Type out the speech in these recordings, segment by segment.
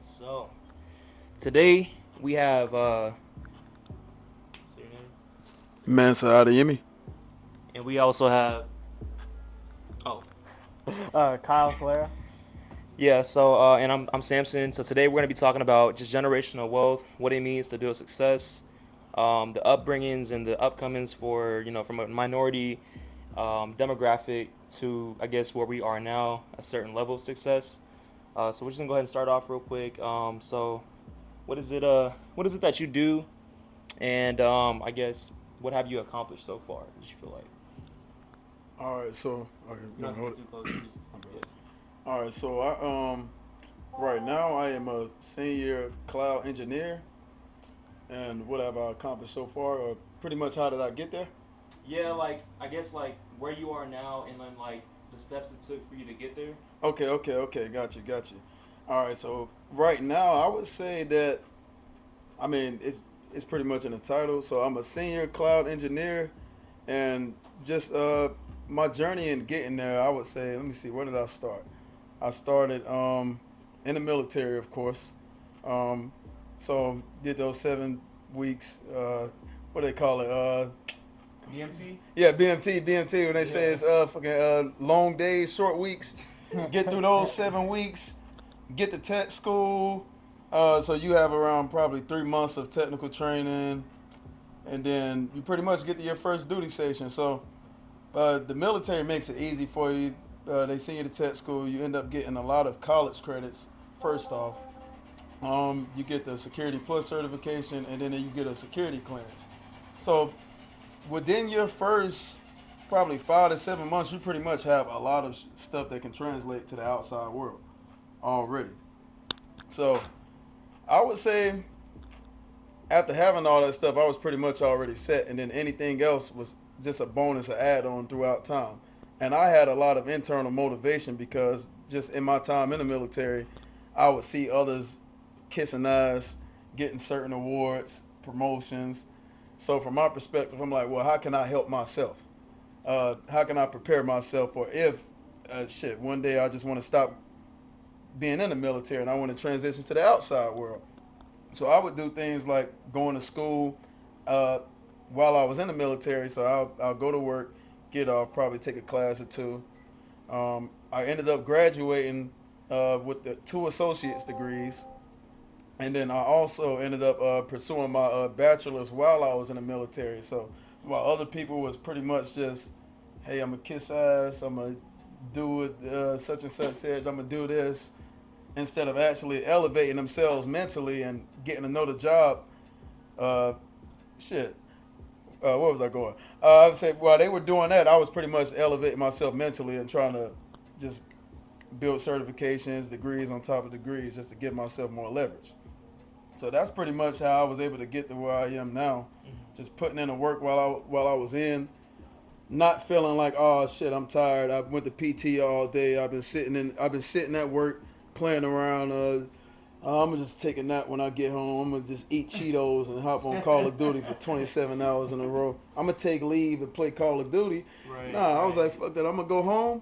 So today we have say your name? Mansa Boog. And we also have oh Kyle Clara. yeah. So and I'm Samson. So today we're gonna be talking about just generational wealth, what it means to build success, the upbringings and the upcomings for from a minority demographic to I guess where we are now, a certain level of success. So we're just gonna go ahead and start off real quick. So what is it that you do, and I guess what have you accomplished so far? Did you feel like All right, so okay, you you don't want have to to hold get it? too close? You just My bad. yeah. All right, so I right now I am a senior cloud engineer, and what have I accomplished so far? Or pretty much how did I get there? Yeah, like I guess like where you are now and then like the steps it took for you to get there. Okay, got you. All right, so right now I would say that I mean it's pretty much in the title. So I'm a senior cloud engineer, and just my journey in getting there, I would say, let me see, where did I start? I started in the military, of course. Um, so did those 7 weeks. What do they call it? BMT? Yeah, BMT. When they say Yeah. it's fucking long days, short weeks. Get through those 7 weeks. Get to tech school. So you have around probably 3 months of technical training, and then you pretty much get to your first duty station. So the military makes it easy for you. They send you to tech school. You end up getting a lot of college credits. First off, you get the Security Plus certification, and then you get a security clearance. So within your first probably 5 to 7 months, you pretty much have a lot of stuff that can translate to the outside world already. So I would say after having all that stuff, I was pretty much already set, and then anything else was just a bonus, an add-on throughout time. And I had a lot of internal motivation because just in my time in the military, I would see others kissing ass, getting certain awards, promotions. So from my perspective, I'm like, well, how can I help myself? How can I prepare myself for if one day I just want to stop being in the military and I want to transition to the outside world. So I would do things like going to school uh, while I was in the military. So I'll go to work, get off, probably take a class or two. I ended up graduating with the two associate's degrees. And then I also ended up pursuing my bachelor's while I was in the military. So while other people was pretty much just, hey, I'm gonna kiss ass, I'm gonna do it such and such age, I'm gonna do this, instead of actually elevating themselves mentally and getting to know the job. Uh, shit, where was I going? I would say while they were doing that, I was pretty much elevating myself mentally and trying to just build certifications, degrees on top of degrees, just to give myself more leverage. So that's pretty much how I was able to get to where I am now. Mhm. Just putting in the work while I was in, not feeling like, oh shit, I'm tired. I went to PT all day. I've been sitting at work playing around. I'm gonna just take a nap when I get home. I'm gonna just eat Cheetos and hop on Call of Duty for 27 hours in a row. I'm gonna take leave and play Call of Duty. Right, Nah, I was right, like, fuck that. I'm gonna go home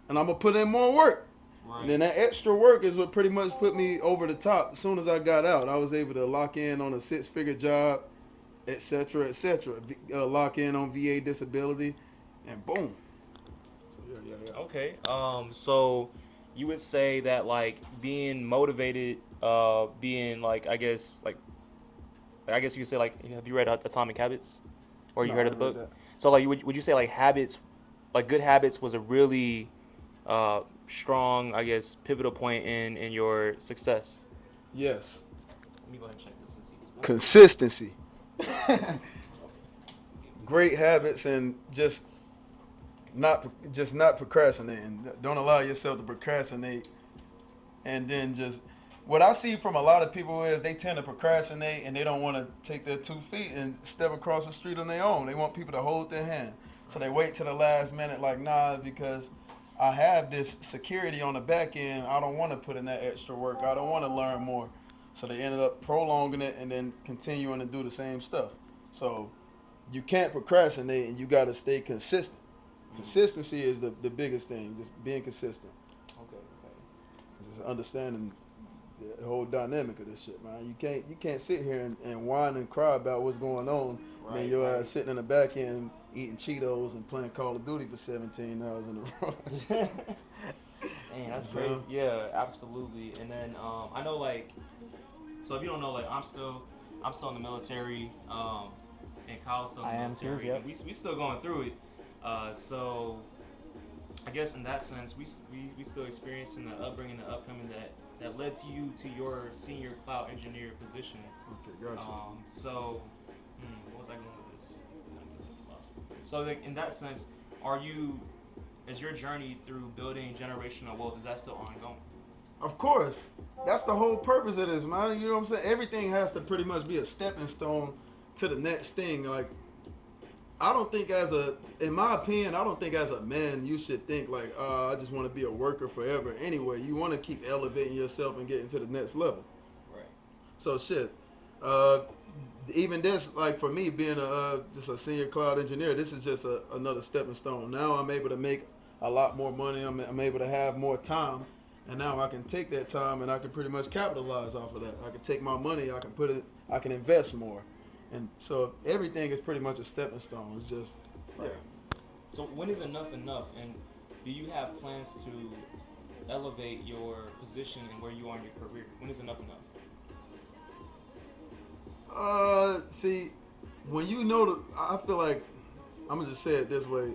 and I'm gonna put in more work. And then right. that extra work is what pretty much put me over the top. As soon as I got out, I was able to lock in on a six-figure job, etc., etc. Lock in on VA disability, and boom. So yeah. Okay. So you would say that like being motivated, being like I guess you could say like have you read Atomic Habits, or you No, heard I of the ain't read book? that. So like would you say like habits, like good habits was a really strong I guess pivotal point in your success. Yes. Let me go ahead and check this and see. Consistency, Okay. Give me great habits, and just not procrastinating. Don't allow yourself to procrastinate, and then just what I see from a lot of people is they tend to procrastinate and they don't want to take their 2 feet and step across the street on their own. They want people to hold their hand. So they wait to the last minute, like, nah, because I have this security on the back end. I don't want to put in that extra work. I don't want to learn more. So they ended up prolonging it and then continuing to do the same stuff. So you can't procrastinate and you got to stay consistent. Mm. Consistency is the biggest thing, just being consistent, Okay. Okay. just understanding the whole dynamic of this shit, man. You can't sit here and whine and cry about what's going on, and then Right, you're right. sitting in the back end eating Cheetos and playing Call of Duty for 17 hours in a row. Dang, that's crazy. So, Yeah, absolutely. And then I know like, so if you don't know, like I'm still in the military, and Kyle's still in I the am too, military, yep. and we still going through it. So I guess in that sense, we still experiencing the upbringing, the upcoming that led to you to your senior cloud engineer position. okay, gotcha. So what was I going with this? So like, in that sense, are you is your journey through building generational wealth, is that still ongoing? Of course. That's the whole purpose of this, man. You know what I'm saying? Everything has to pretty much be a stepping stone to the next thing. Like, I don't think in my opinion, I don't think as a man you should think like, I just want to be a worker forever. Anyway, you want to keep elevating yourself and getting to the next level. Right. So shit, uh, even this, like for me being just a senior cloud engineer, this is just another stepping stone. Now I'm able to make a lot more money. I'm able to have more time, and now I can take that time and I can pretty much capitalize off of that. I can take my money, I can invest more, and so everything is pretty much a stepping stone. It's just, yeah. Right. So when is enough enough, and do you have plans to elevate your position and where you are in your career? When is enough enough? See, when you know I feel like I'm gonna just say it this way.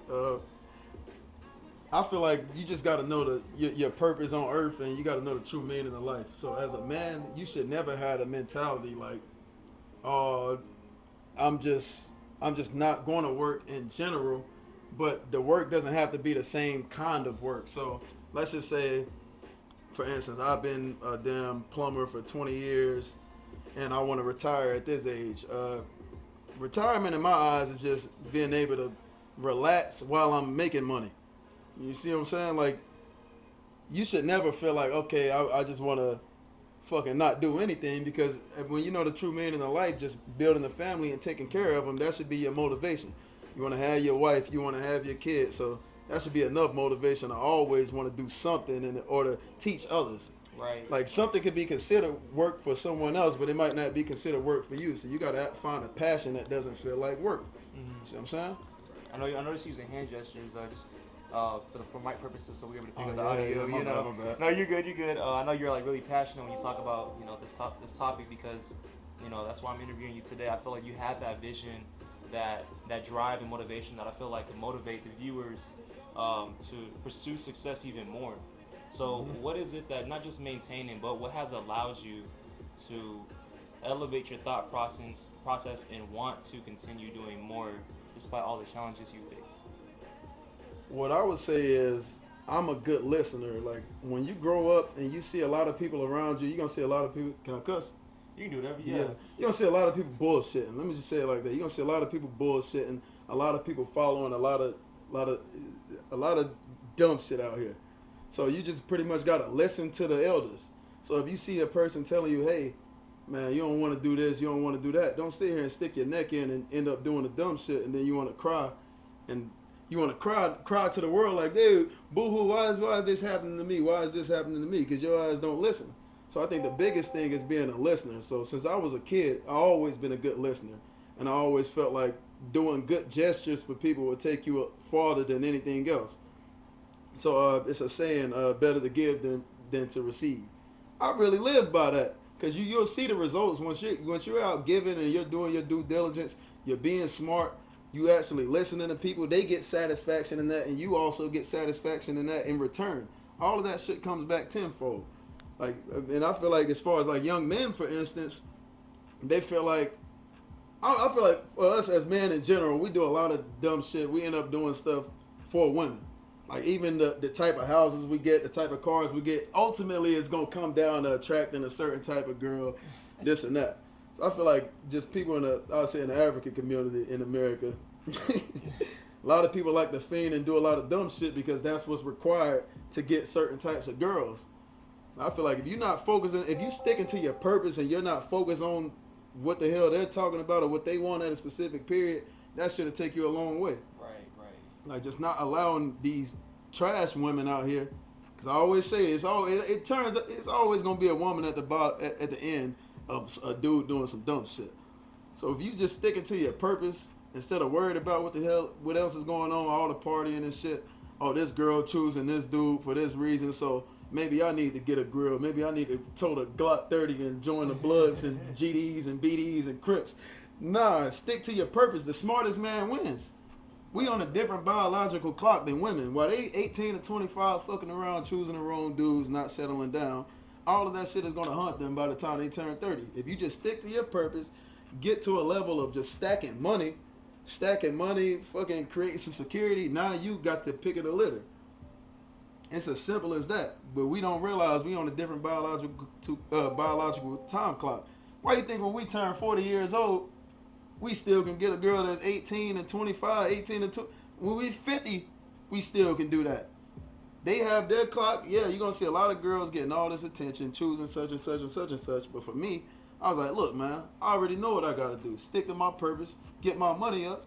I feel like you just got to know your purpose on earth, and you got to know the true meaning of life. So as a man, you should never have a mentality like, "Oh, I'm just not going to work in general." But the work doesn't have to be the same kind of work. So let's just say, for instance, I've been a damn plumber for 20 years, and I want to retire at this age. Retirement, in my eyes, is just being able to relax while I'm making money. You see what I'm saying? Like, you should never feel like, okay, I just want to fucking not do anything, because when you know the true meaning of life, just building a family and taking care of them, that should be your motivation. You want to have your wife, you want to have your kids, so that should be enough motivation to always want to do something in order to teach others. Right. Like, something could be considered work for someone else, but it might not be considered work for you. So you got to find a passion that doesn't feel like work. Mm-hmm. See what I'm saying? I know you're using hand gestures, just for mic purposes, so we're able to pick Oh, up the yeah, audio. yeah, You know, my bad. no, you're good. You're good. I know you're like really passionate when you talk about this topic, because that's why I'm interviewing you today. I feel like you have that vision, that drive and motivation that I feel like can motivate the viewers to pursue success even more. So what is it that, not just maintaining, but what has allowed you to elevate your thought process and want to continue doing more despite all the challenges you face? What I would say is, I'm a good listener. Like, when you grow up and you see a lot of people around you, you're going to see a lot of people. Can I cuss? You can do whatever. Yes. Yeah. You're going to see a lot of people bullshitting. Let me just say it like that. You're going to see a lot of people bullshitting, a lot of people following a lot of dumb shit out here. So you just pretty much got to listen to the elders. So if you see a person telling you, hey, man, you don't want to do this, you don't want to do that, don't sit here and stick your neck in and end up doing the dumb shit, and then you want to cry, and you want to cry to the world like, dude, boo-hoo, why is this happening to me? Why is this happening to me? Because your eyes don't listen. So I think the biggest thing is being a listener. So since I was a kid, I always been a good listener, and I always felt like doing good gestures for people would take you farther than anything else. So it's a saying, better to give than to receive. I really live by that, because you'll see the results once you're out giving and you're doing your due diligence, you're being smart, you actually listening to people, they get satisfaction in that, and you also get satisfaction in that in return. All of that shit comes back tenfold. Like, and I feel like as far as like young men, for instance, they feel like, I feel like for us as men in general, we do a lot of dumb shit. We end up doing stuff for women. Like, even the type of houses we get, the type of cars we get, ultimately it's going to come down to attracting a certain type of girl, this and that. So I feel like just people I say in the African community in America, a lot of people like to fiend and do a lot of dumb shit because that's what's required to get certain types of girls. I feel like if you're not focusing, if you sticking to your purpose and you're not focused on what the hell they're talking about or what they want at a specific period, that should take you a long way. Right. Like, just not allowing these trash women out here, because Cause I always say it's always gonna be a woman at the bottom at the end of a dude doing some dumb shit. So if you just sticking to your purpose instead of worried about what else is going on, all the partying and shit. Oh, this girl choosing this dude for this reason, so maybe I need to get a grill. Maybe I need to tote a Glock 30 and join the Bloods and GDs and BDs and Crips. Nah, stick to your purpose. The smartest man wins. We on a different biological clock than women. While they 18 to 25 fucking around, choosing the wrong dudes, not settling down, all of that shit is going to haunt them by the time they turn 30. If you just stick to your purpose, get to a level of just stacking money, fucking creating some security, now you got the pick of the litter. It's as simple as that. But we don't realize we on a different biological time clock. Why you think when we turn 40 years old, we still can get a girl that's 18 and 25, 18 and 2. When we 50, we still can do that. They have their clock. Yeah, you're going to see a lot of girls getting all this attention, choosing such and such and such and such. But for me, I was like, look, man, I already know what I got to do. Stick to my purpose, get my money up.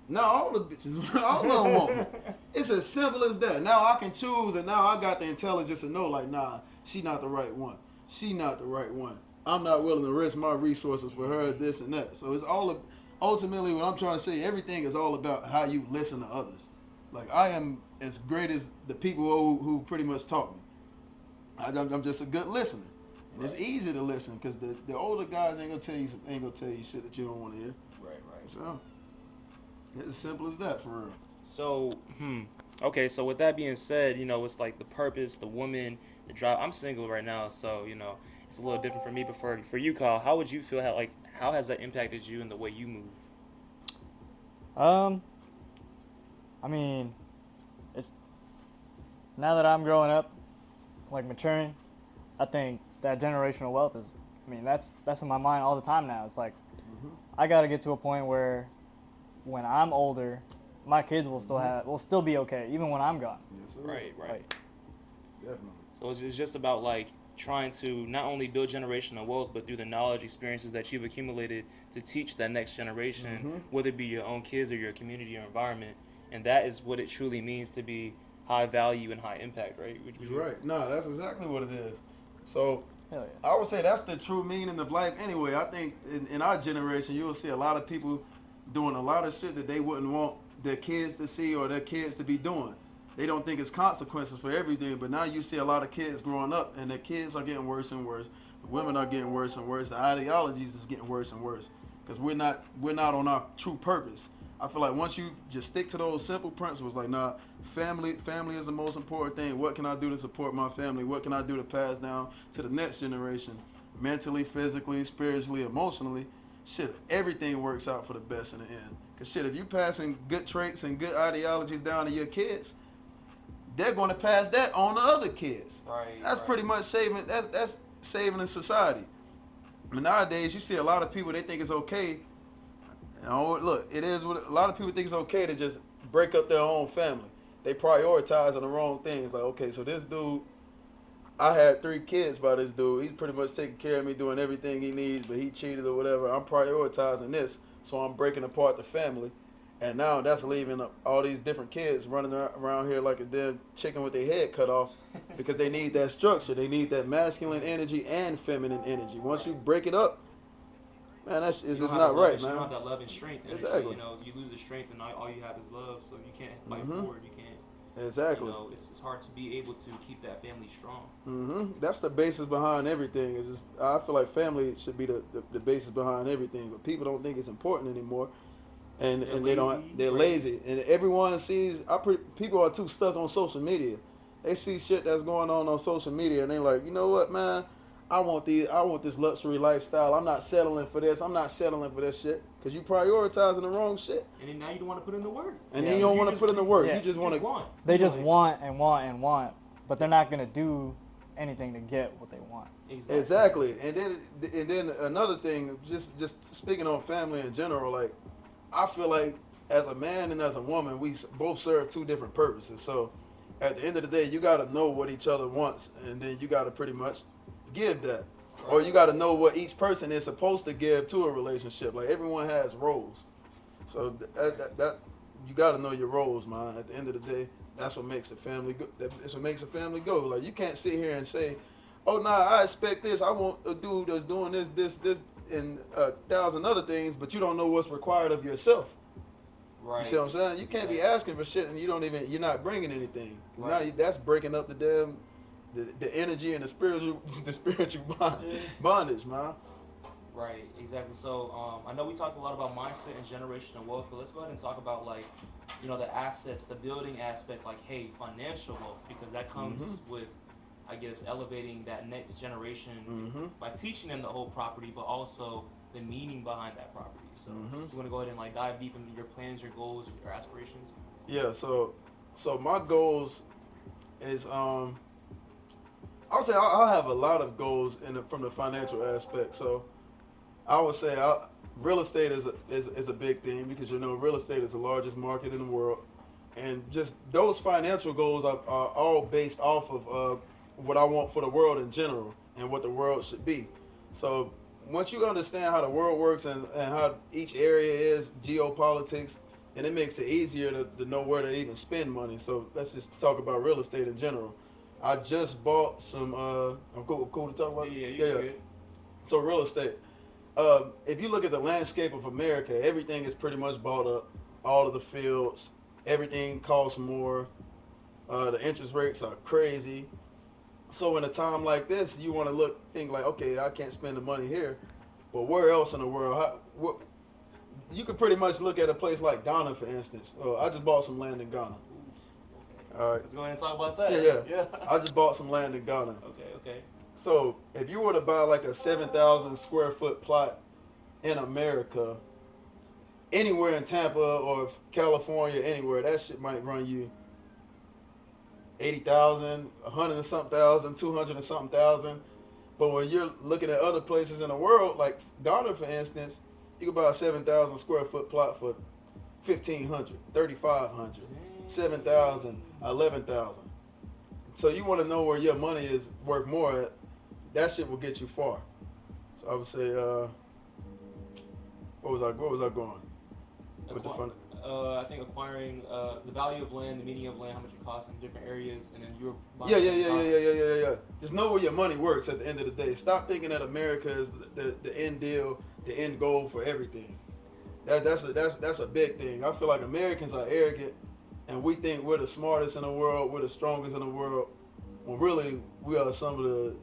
Now all the bitches, all of them want me. It's as simple as that. Now I can choose, and now I got the intelligence to know, like, nah, she not the right one. She not the right one. I'm not willing to risk my resources for her, this and that. So it's ultimately what I'm trying to say, everything is all about how you listen to others. Like, I am as great as the people who pretty much taught me. I'm just a good listener. And it's easy to listen because the older guys ain't gonna tell you shit that you don't want to hear. Right. So it's as simple as that for real. So, okay, so with that being said, it's like the purpose, the woman, the drive. I'm single right now, so, it's a little different for me. But for you, Kyle, how would you feel? How has that impacted you in the way you move? I mean, it's now that I'm growing up, like maturing, I think that generational wealth is, that's in my mind all the time now. It's like, I got to get to a point where when I'm older, my kids will still be okay, even when I'm gone. Yes, sir. Right. Like, Definitely. So it's just about like trying to not only build generational wealth, but through the knowledge, experiences that you've accumulated to teach that next generation, whether it be your own kids or your community or environment. And that is what it truly means to be high value and high impact, right? Right. No, that's exactly what it is. So hell yeah. I would say that's the true meaning of life anyway. I think in our generation, you will see a lot of people doing a lot of shit that they wouldn't want their kids to see or their kids to be doing. They don't think it's consequences for everything, but now you see a lot of kids growing up and their kids are getting worse and worse. The women are getting worse and worse. The ideologies is getting worse and worse because we're not on our true purpose. I feel like once you just stick to those simple principles, like, nah, family is the most important thing. What can I do to support my family? What can I do to pass down to the next generation? Mentally, physically, spiritually, emotionally. Shit, everything works out for the best in the end. Because shit, if you passing good traits and good ideologies down to your kids, they're going to pass that on to other kids. Right. That's pretty much saving. That's saving in society. But nowadays, you see a lot of people. They think it's okay. Look, it is what a lot of people think it's okay to just break up their own family. They prioritize on the wrong things. Like, okay, so this dude, I had 3 kids by this dude. He's pretty much taking care of me, doing everything he needs, but he cheated or whatever. I'm prioritizing this, so I'm breaking apart the family. And now that's leaving all these different kids running around here like a dead chicken with their head cut off because they need that structure. They need that masculine energy and feminine energy. Once you break it up, man, it's just not right, man. You don't have that love and strength energy. Exactly. You lose the strength and all you have is love, so you can't fight forward. You can't. Exactly. It's hard to be able to keep that family strong. That's the basis behind everything. It's just, I feel like family should be the basis behind everything, but people don't think it's important anymore. And they're lazy, and everyone sees. People are too stuck on social media. They see shit that's going on social media, and they're like, you know what, man, I want this luxury lifestyle. I'm not settling for this. I'm not settling for this shit because you prioritizing the wrong shit. And then now you don't want to put in the work. And then you don't want to put in the work. Yeah. You just want to. They just want and want and want, but they're not gonna do anything to get what they want. Exactly. And then another thing, just speaking on family in general, like, I feel like as a man and as a woman, we both serve 2 different purposes. So at the end of the day, you got to know what each other wants, and then you got to pretty much give that. Or you got to know what each person is supposed to give to a relationship. Like, everyone has roles. So that you got to know your roles, man, at the end of the day. That's what makes a family go. That's what makes a family go. Like you can't sit here and say, "Oh, nah, I expect this. I want a dude that's doing this, and 1,000 other things," but you don't know what's required of yourself. Right. You see what I'm saying? You can't be asking for shit and you're not bringing anything. Right. Now that's breaking up the energy and the spiritual bondage, man. Right, exactly. So I know we talked a lot about mindset and generational wealth, but let's go ahead and talk about like, the assets, the building aspect, like, hey, financial wealth, because that comes with, I guess, elevating that next generation by teaching them the whole property, but also the meaning behind that property. So we're gonna go ahead and like dive deep into your plans, your goals, your aspirations. Yeah. So my goals is I would say I have a lot of goals from the financial aspect. So I would say real estate is a big thing because real estate is the largest market in the world, and just those financial goals are all based off of what I want for the world in general and what the world should be. So once you understand how the world works and how each area is geopolitics, and it makes it easier to know where to even spend money. So let's just talk about real estate in general. I just bought some. I'm cool to talk about. Yeah, you're good. So real estate. If you look at the landscape of America, everything is pretty much bought up. All of the fields, everything costs more. The interest rates are crazy. So in a time like this, you want to think like, okay, I can't spend the money here, but where else in the world? You could pretty much look at a place like Ghana, for instance. I just bought some land in Ghana. All right. Let's go ahead and talk about that. Yeah. I just bought some land in Ghana. Okay. So if you were to buy like a 7,000 square foot plot in America, anywhere in Tampa or California, anywhere, that shit might run you 80,000, 100 and something thousand, 200 and something thousand. But when you're looking at other places in the world, like Ghana, for instance, you can buy a 7,000 square foot plot for 1,500, 3,500, 7,000, 11,000. So you want to know where your money is worth more at. That shit will get you far. So I would say, where was I going? With the fun. I think acquiring the value of land, the meaning of land, how much it costs in different areas, and then you're buying. Yeah. Just know where your money works at the end of the day. Stop thinking that America is the end deal, the end goal for everything. That's a big thing. I feel like Americans are arrogant, and we think we're the smartest in the world, we're the strongest in the world. When really we are some of the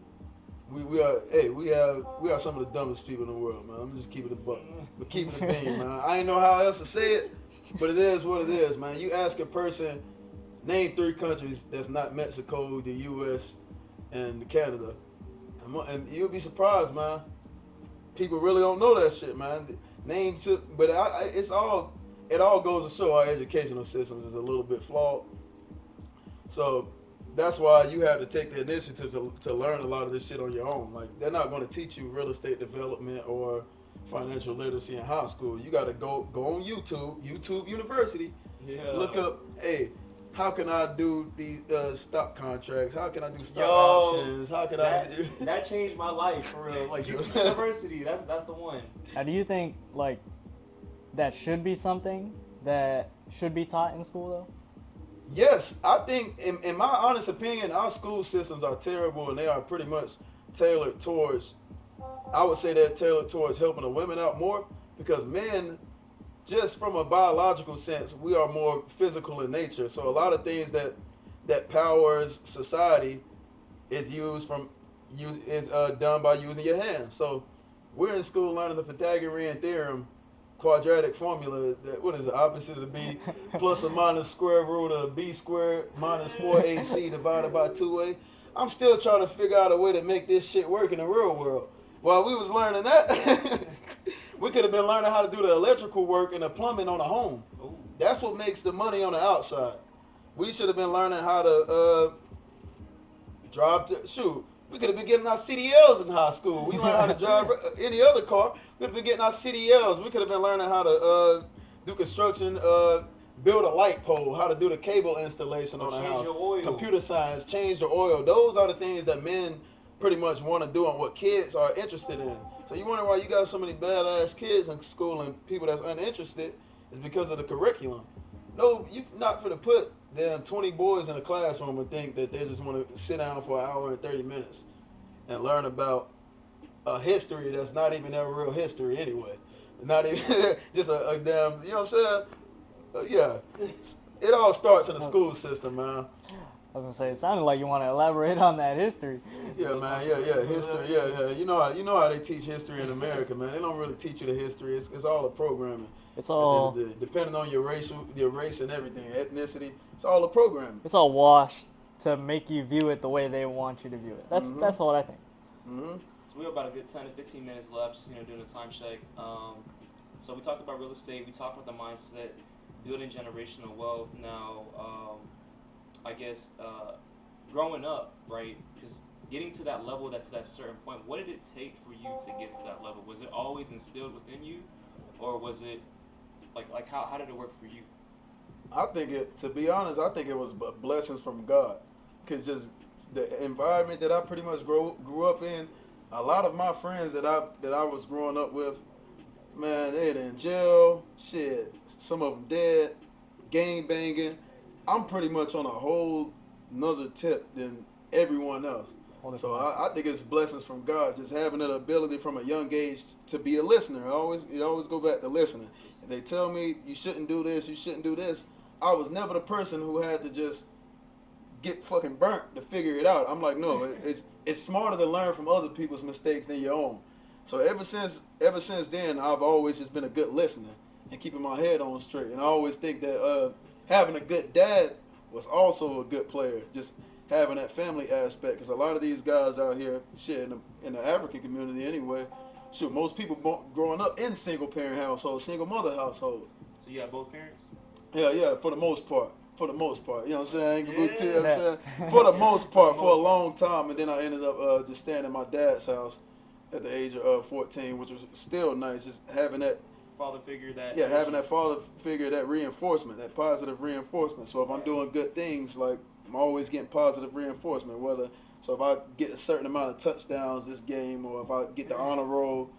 we are some of the dumbest people in the world, man. I'm just keeping it a buck. But keeping it being, man. I ain't know how else to say it, but it is what it is, man. You ask a person, name 3 countries that's not Mexico, the U.S., and Canada, and you'll be surprised, man. People really don't know that shit, man. But it all goes to show our educational systems is a little bit flawed. So that's why you have to take the initiative to learn a lot of this shit on your own. Like, they're not going to teach you real estate development or financial literacy in high school. You got to go on YouTube University, look up, hey, how can I do these stock contracts? How can I do stock options? How can that changed my life for real. Like, YouTube University, that's the one. Now, do you think like that should be something that should be taught in school though? Yes, I think, in my honest opinion, our school systems are terrible, and they are pretty much tailored towards, I would say they're tailored towards helping the women out more, because men, just from a biological sense, we are more physical in nature. So a lot of things that powers society is done by using your hands. So we're in school learning the Pythagorean theorem, quadratic formula, that what is the opposite of the b plus or minus square root of b squared minus 4ac divided by 2a. I'm still trying to figure out a way to make this shit work in the real world. While we was learning that, we could have been learning how to do the electrical work and the plumbing on the home. Ooh. That's what makes the money on the outside. We should have been learning how to we could have been getting our CDLs in high school. We learned how to drive any other car. We could have been getting our CDLs. We could have been learning how to do construction, build a light pole, how to do the cable installation on the house. Your oil. Computer science, change the oil. Those are the things that men pretty much want to do and what kids are interested in. So you wonder why you got so many badass kids in school and people that's uninterested is because of the curriculum. No, you're not for to put damn 20 boys in a classroom and think that they just want to sit down for an hour and 30 minutes and learn about a history that's not even their real history anyway. Not even just a damn, you know what I'm saying? Yeah. It all starts in the school system, man. I was gonna say, it sounded like you want to elaborate on that history. Yeah, man. Yeah. History. Yeah. You know how they teach history in America, man. They don't really teach you the history. It's all the programming. It's At the end all of the day. Depending on your race and everything, ethnicity, it's all the programming. it's all washed to make you view it the way they want you to view it. That's what I think. Mm-hmm. So we have about a good 10 to 15 minutes left, just doing a time check. So we talked about real estate. We talked about the mindset, building generational wealth. Now, I guess growing up, right? Because getting to that level, to that certain point, what did it take for you to get to that level? Was it always instilled within you, or was it like how did it work for you? I think to be honest, I think it was blessings from God. Cause just the environment that I pretty much grew up in, a lot of my friends that I was growing up with, man, they in jail, shit. Some of them dead, gang banging. I'm pretty much on a whole nother tip than everyone else. So I think it's blessings from God, just having that ability from a young age to be a listener. I always go back to listening. If they tell me you shouldn't do this, you shouldn't do this, I was never the person who had to just get fucking burnt to figure it out. I'm like, no, it's smarter to learn from other people's mistakes than your own. So ever since then, I've always just been a good listener and keeping my head on straight. And I always think that having a good dad was also a good player. Just having that family aspect, because a lot of these guys out here, shit, in the African community anyway, shoot, most people growing up in single parent households, single mother household. So you have both parents? Yeah, for the most part. You know what I'm saying? I ain't gonna go tell you what I'm saying. For the most part, for a long time, and then I ended up just staying in my dad's house at the age of 14, which was still nice, just having that Father figure that. yeah, having that father figure, that reinforcement, that positive reinforcement. So if I'm doing good things, like I'm always getting positive reinforcement. So if I get a certain amount of touchdowns this game, or if I get the honor roll,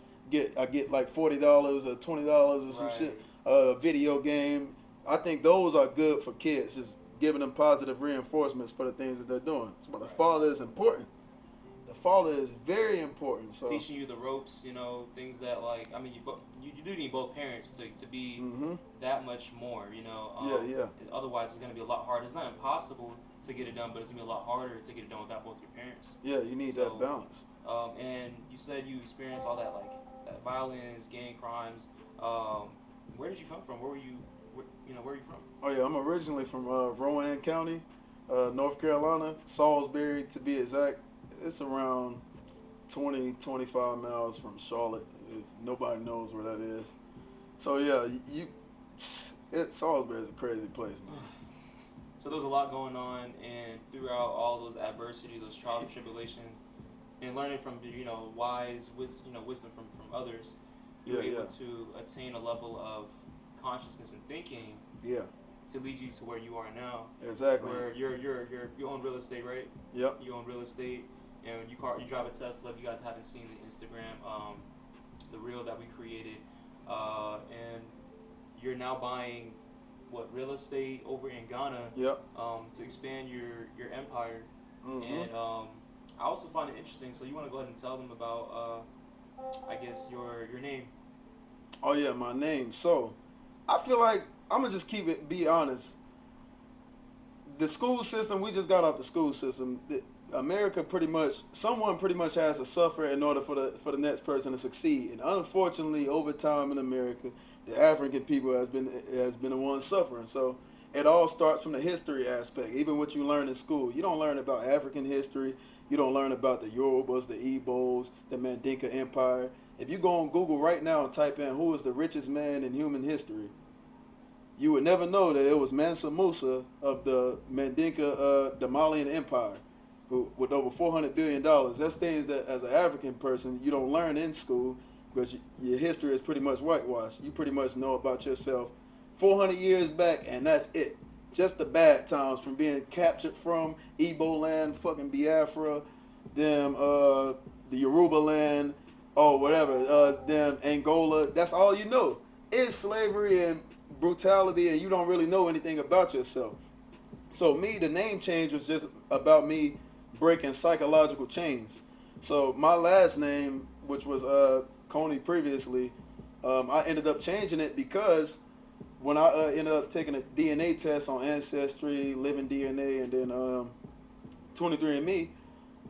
I get like $40 or $20 or some shit, video game. I think those are good for kids, just giving them positive reinforcements for the things that they're doing. So the father is important. The father is very important. So teaching you the ropes, things that you do need both parents to be that much more, Yeah. Otherwise, it's gonna be a lot harder. It's not impossible to get it done, but it's gonna be a lot harder to get it done without both your parents. Yeah, you need that balance. And you said you experienced all that, that violence, gang crimes. Where did you come from? Where were you? Where are you from? Oh yeah, I'm originally from Rowan County, North Carolina, Salisbury to be exact. It's around 20-25 miles from Charlotte, if nobody knows where that is. So yeah, Salisbury is a crazy place, man. So there's a lot going on, and throughout all those adversity, those trials and tribulations, and learning from wisdom from others, you're able to attain a level of consciousness and thinking. Yeah. To lead you to where you are now. Exactly. Where you own real estate, right? Yep. You own real estate, and you drive a Tesla. If you guys haven't seen the Instagram, the reel that we created, and you're now buying real estate over in Ghana. Yep. To expand your empire, Mm-hmm. and I also find it interesting. So you want to go ahead and tell them about, I guess your name. Oh yeah, my name. So I feel like I'm gonna just be honest. The school system, we just got off the school system. America someone pretty much has to suffer in order for the next person to succeed. And unfortunately, over time in America, the African people has been the one suffering. So it all starts from the history aspect. Even what you learn in school, you don't learn about African history. You don't learn about the Yorubas, the Igbos, the Mandinka Empire. If you go on Google right now and type in who is the richest man in human history, you would never know that it was Mansa Musa of the Mandinka, the Malian Empire, who with over $400 billion. That's things that as an African person you don't learn in school because your history is pretty much whitewashed. You pretty much know about yourself 400 years back, and that's it. Just the bad times from being captured from Igbo land, fucking Biafra, the Yoruba land, or whatever, Angola. That's all you know is slavery and brutality, and you don't really know anything about yourself. So me, the name change was just about me breaking psychological chains. So my last name, which was Coney previously, I ended up changing it because when I ended up taking a DNA test on Ancestry, Living DNA, and then 23andMe,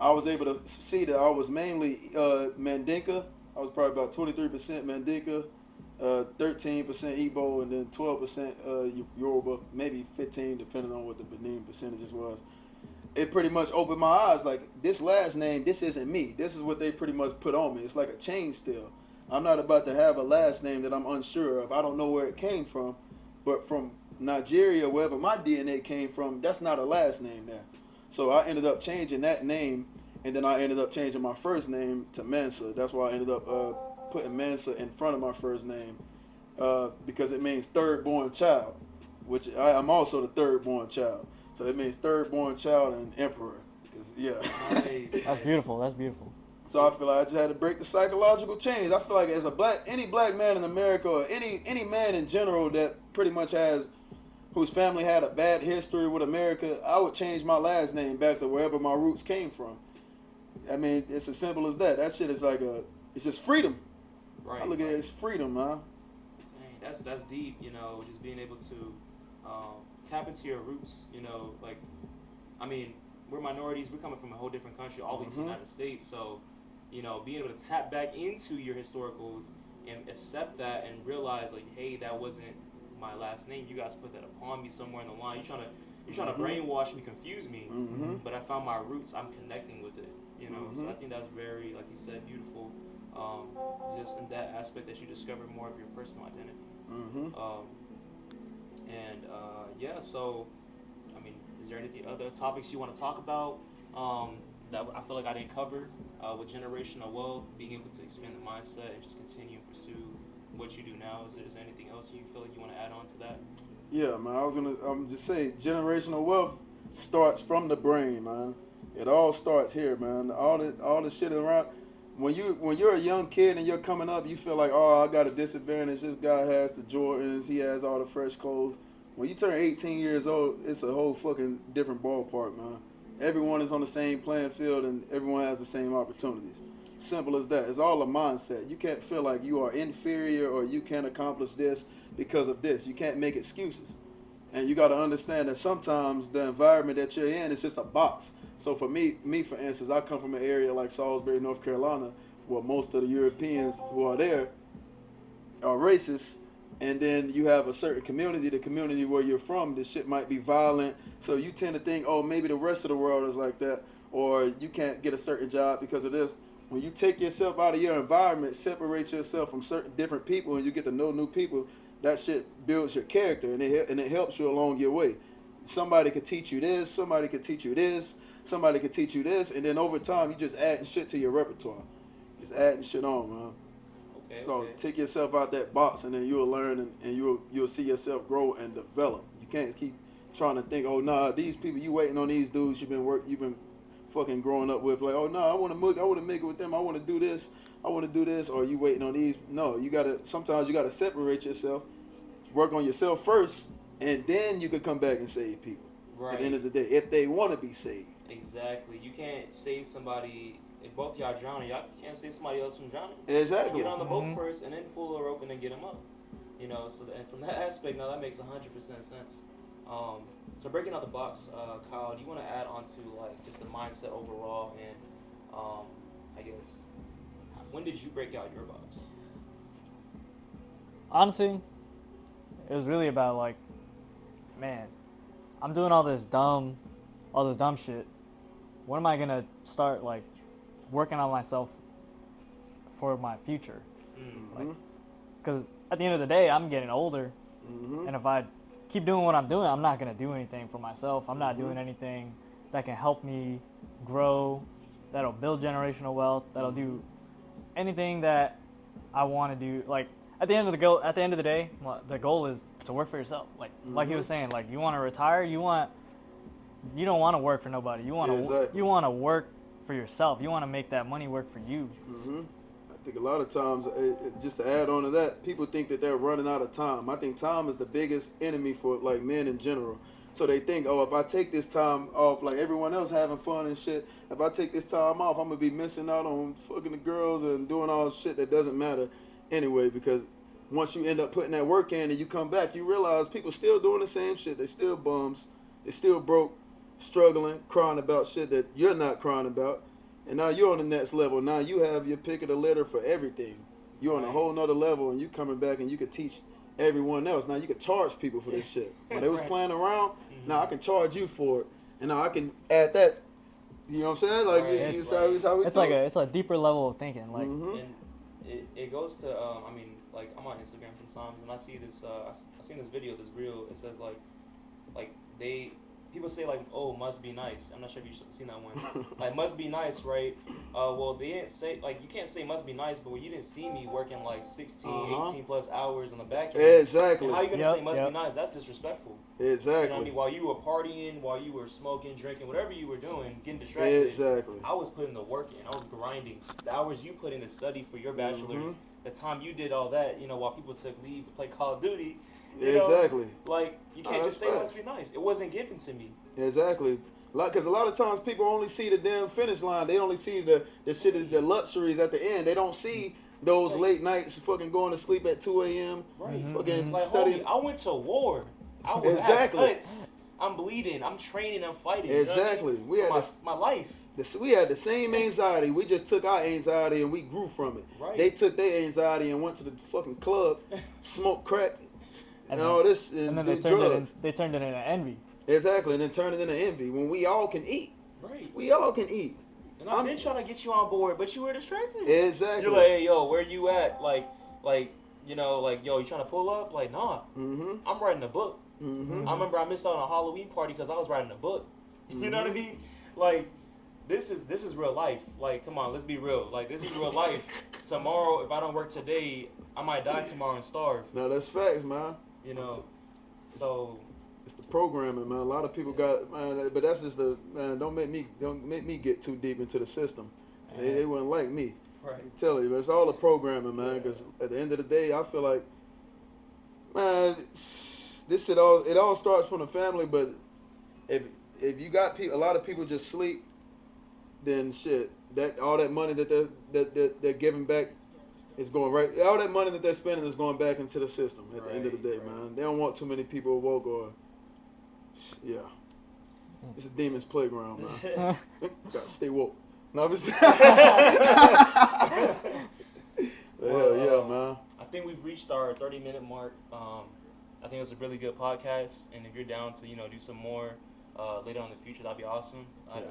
I was able to see that I was mainly Mandinka. I was probably about 23% Mandinka, 13% Igbo, and then 12% Yoruba, maybe 15 depending on what the Benin percentages was. It pretty much opened my eyes. Like, this last name, this isn't me. This is what they pretty much put on me. It's like a chain still. I'm not about to have a last name that I'm unsure of. I don't know where it came from, but from Nigeria, wherever my DNA came from, that's not a last name there. So I ended up changing that name, and then I ended up changing my first name to Mansa. That's why I ended up putting Mansa in front of my first name, because it means third born child, which I'm also the third born child. So it means third born child and emperor. Yeah. Nice. That's beautiful. That's beautiful. So I feel like I just had to break the psychological chains. I feel like as any black man in America, or any man in general that pretty much has, whose family had a bad history with America, I would change my last name back to wherever my roots came from. I mean, it's as simple as that. That shit is like it's just freedom. Right. I look at it as freedom, man. Dang, that's deep. You know, just being able to tap into your roots. You know, like, I mean, we're minorities. We're coming from a whole different country, all the way to the United States. So, you know, being able to tap back into your historicals and accept that and realize, like, hey, that wasn't my last name. You guys put that upon me somewhere in the line. You're trying to brainwash me, confuse me. But I found my roots. I'm connecting with it. You know, so I think that's very, like you said, beautiful. Just in that aspect that you discover more of your personal identity. Yeah. So, I mean, is there any other topics you want to talk about that I feel like I didn't cover with generational wealth, being able to expand the mindset and just continue to pursue what you do now? Is there anything else you feel like you want to add on to that? Yeah, man. I'm just say generational wealth starts from the brain, man. It all starts here, man. All the shit around. When you're a young kid and you're coming up, you feel like, oh, I got a disadvantage. This guy has the Jordans. He has all the fresh clothes. When you turn 18 years old, it's a whole fucking different ballpark, man. Everyone is on the same playing field and everyone has the same opportunities. Simple as that. It's all a mindset. You can't feel like you are inferior or you can't accomplish this because of this. You can't make excuses. And you got to understand that sometimes the environment that you're in is just a box. So for me, for instance, I come from an area like Salisbury, North Carolina, where most of the Europeans who are there are racist. And then you have a certain community, the community where you're from, this shit might be violent. So you tend to think, oh, maybe the rest of the world is like that. Or you can't get a certain job because of this. When you take yourself out of your environment, separate yourself from certain different people, and you get to know new people, that shit builds your character, and it helps you along your way. Somebody could teach you this, somebody could teach you this, somebody could teach you this, and then over time, you just adding shit to your repertoire. Just adding shit on, man. So take yourself out that box, and then you'll learn, and you'll see yourself grow and develop. You can't keep trying to think, oh nah, these people, you waiting on these dudes you've been fucking growing up with, like, oh no, I want to make it with them, I want to do this, or you waiting on these. No, sometimes you gotta separate yourself, work on yourself first, and then you could come back and save people. Right. At the end of the day, if they want to be saved. Exactly. You can't save somebody. If both y'all drowning, y'all can't save somebody else from drowning. Exactly. Get on the boat first, and then pull a rope, and then get them up. You know, so and from that aspect, now that makes 100% sense. So breaking out the box, Kyle, do you want to add on to like just the mindset overall, and I guess when did you break out your box? Honestly, it was really about like, man, I'm doing all this dumb shit. When am I gonna start like working on myself for my future? Because at the end of the day, I'm getting older, and if I keep doing what I'm doing, I'm not gonna do anything for myself. I'm not doing anything that can help me grow, that'll build generational wealth, that'll do anything that I want to do. Like at the end of the day, the goal is to work for yourself. Like he was saying, like you want to retire, you don't want to work for nobody. You want to work for yourself. You want to make that money work for you. I think a lot of times, just to add on to that, people think that they're running out of time. I think time is the biggest enemy for like men in general. So they think, oh, if I take this time off, like everyone else having fun and shit, if I take this time off, I'm gonna be missing out on fucking the girls and doing all shit that doesn't matter anyway. Because once you end up putting that work in and you come back, you realize people still doing the same shit. They still bums. They still broke, struggling, crying about shit that you're not crying about. And now you're on the next level. Now you have your pick of the litter for everything. You're on a whole nother level, and you coming back and you could teach everyone else. Now you can charge people for this shit. When they was Right. playing around, now I can charge you for it, and now I can add that. You know what I'm saying? Like Right. it's how we It's do like it. it's a deeper level of thinking. Like, Mhm. And it goes to I mean, like I'm on Instagram sometimes and I see this I seen this video, this reel. It says like they people say like, oh, must be nice. I'm not sure if you've seen that one. Like, must be nice, right? Well, they didn't say, like, you can't say must be nice, but when you didn't see me working like 16, 18 plus hours on the back end, Exactly. how you gonna Yep, say must yep. be nice? That's disrespectful. Exactly. You know what I mean? While you were partying, while you were smoking, drinking, whatever you were doing, getting distracted. Exactly. I was putting the work in. I was grinding. The hours you put in to study for your bachelor's, the time you did all that, you know, while people took leave to play Call of Duty. You know, Exactly. like, you can't that's just say facts. must be nice. It wasn't given to me. Exactly. Because a lot of times people only see the damn finish line. They only see the shit, the luxuries at the end. They don't see those late nights, fucking going to sleep at 2 a.m. Right. Fucking Like, studying. homie, I went to war. I was Exactly. have cuts. I'm bleeding. I'm training. I'm fighting. Exactly. You know We what I had mean? this. my life. We had the same anxiety. We just took our anxiety and we grew from it. Right. They took their anxiety and went to the fucking club, smoked crack, and then- all this, and and then do they turned drugs. they turned it into envy. Exactly, and then turn it into envy. When we all can eat, Right. we all can eat. And I've been trying to get you on board, but you were distracted. Exactly. You're like, hey, yo, where you at? Like, you know, like, yo, you trying to pull up? Like, nah. Mm-hmm. I'm writing a book. Mm-hmm. I remember I missed out on a Halloween party because I was writing a book. You know what I mean? Like, this is real life. Like, come on, let's be real. Like, this is real life. Tomorrow, if I don't work today, I might die tomorrow and starve. No, that's facts, man. You know? So, It's the programming, man. A lot of people got, man, but that's just the man. Don't make me get too deep into the system. They wouldn't like me. right. I'm telling you, but it's all the programming, man. Because at the end of the day, I feel like, man, this shit all starts from the family. But if you got people, a lot of people just sleep, then shit, that all that money that they're giving back is going right. All that money that they're spending is going back into the system at the end of the day, Right. man. They don't want too many people woke or, yeah. It's a demon's playground, man. Gotta stay woke. No, I'm just hell yeah, man. I think we've reached our 30-minute mark. I think it was a really good podcast, and if you're down to, you know, do some more later on in the future, that'd be awesome. I'd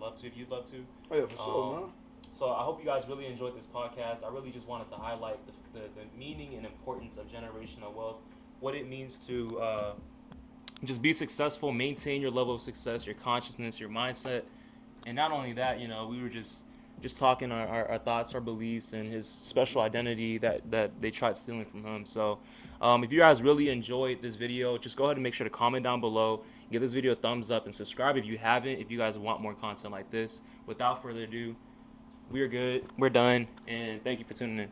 love to if you'd love to. Oh yeah, for sure, man. So I hope you guys really enjoyed this podcast. I really just wanted to highlight the meaning and importance of generational wealth, what it means to just be successful, maintain your level of success, your consciousness, your mindset. And not only that, you know, we were just talking our thoughts, our beliefs, and his special identity that they tried stealing from him. So if you guys really enjoyed this video, just go ahead and make sure to comment down below. Give this video a thumbs up and subscribe if you haven't, if you guys want more content like this. Without further ado, we are good. We're done. And thank you for tuning in.